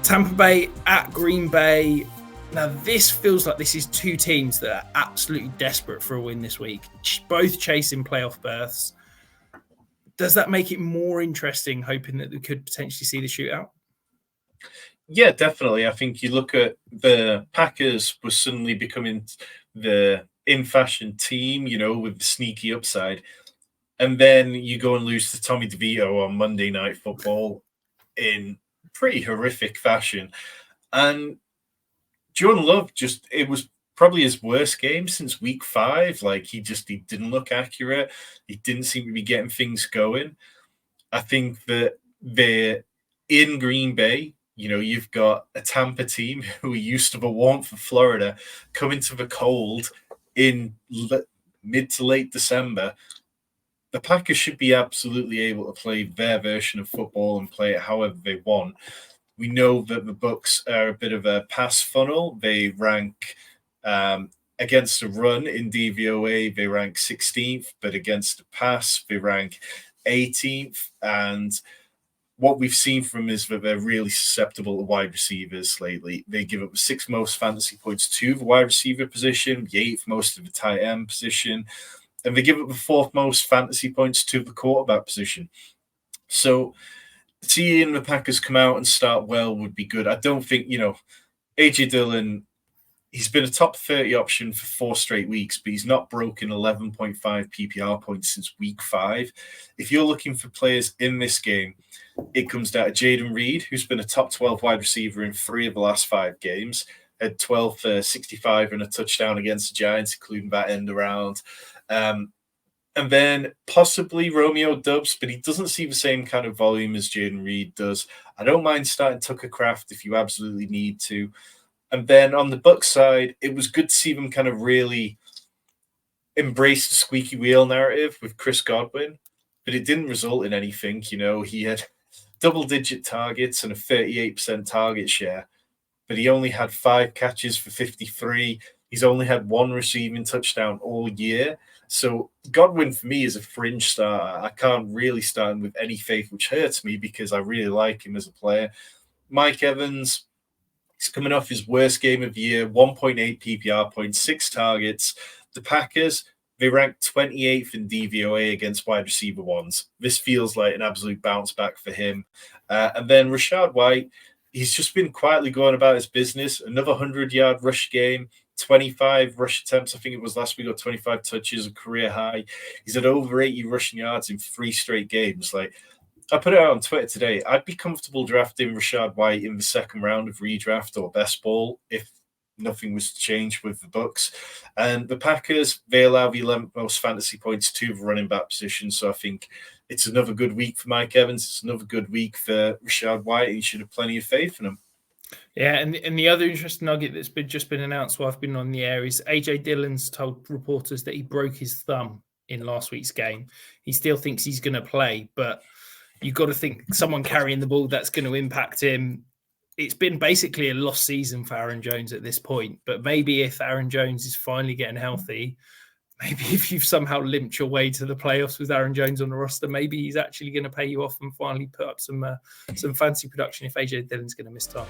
Tampa Bay at Green Bay. Now, this feels like this is two teams that are absolutely desperate for a win this week, both chasing playoff berths. Does that make it more interesting, hoping that we could potentially see the shootout? Yeah, definitely. I think you look at the Packers were suddenly becoming the in-fashion team, with the sneaky upside. And then you go and lose to Tommy DeVito on Monday Night Football in pretty horrific fashion. And Jordan Love it was probably his worst game since week 5. Like he didn't look accurate. He didn't seem to be getting things going. I think that they're in Green Bay. You've got a Tampa team who are used to the warmth of Florida coming to the cold in mid to late December. The Packers should be absolutely able to play their version of football and play it however they want. We know that the Bucs are a bit of a pass funnel. They rank against a run in DVOA, they rank 16th, but against a pass, they rank 18th. And what we've seen from them is that they're really susceptible to wide receivers lately. They give up the 6th most fantasy points to the wide receiver position, the 8th most to the tight end position, and they give up the 4th most fantasy points to the quarterback position. So seeing the Packers come out and start well would be good. I don't think, AJ Dillon, he's been a top 30 option for 4 straight weeks, but he's not broken 11.5 PPR points since week 5. If you're looking for players in this game, it comes down to Jayden Reed, who's been a top 12 wide receiver in 3 of the last 5 games, had 12 for 65 and a touchdown against the Giants, including that end around. And then possibly Romeo Doubs, but he doesn't see the same kind of volume as Jayden Reed does. I don't mind starting Tucker Kraft if you absolutely need to. And then on the Bucs side, it was good to see them kind of really embrace the squeaky wheel narrative with Chris Godwin, but it didn't result in anything. He had double-digit targets and a 38% target share, but he only had 5 catches for 53. He's only had 1 receiving touchdown all year. So Godwin, for me, is a fringe starter. I can't really start him with any faith, which hurts me because I really like him as a player. Mike Evans, he's coming off his worst game of the year, 1.8 PPR points, 6 targets. The Packers, they ranked 28th in DVOA against wide receiver ones. This feels like an absolute bounce back for him. And then Rachaad White, he's just been quietly going about his business. Another 100-yard rush game, 25 rush attempts, I think it was last week, or 25 touches, a career high. He's had over 80 rushing yards in 3 straight games. Like, I put it out on Twitter today. I'd be comfortable drafting Rachaad White in the 2nd round of redraft or best ball if nothing was to change with the Bucs. And the Packers, they allow the 11th most fantasy points to the running back position. So I think it's another good week for Mike Evans. It's another good week for Rachaad White. You should have plenty of faith in him. Yeah, and the other interesting nugget that's just been announced while I've been on the air is AJ Dillon's told reporters that he broke his thumb in last week's game. He still thinks he's going to play, but you've got to think someone carrying the ball, that's going to impact him. It's been basically a lost season for Aaron Jones at this point, but maybe if Aaron Jones is finally getting healthy, maybe if you've somehow limped your way to the playoffs with Aaron Jones on the roster, maybe he's actually going to pay you off and finally put up some fancy production if AJ Dillon's going to miss time.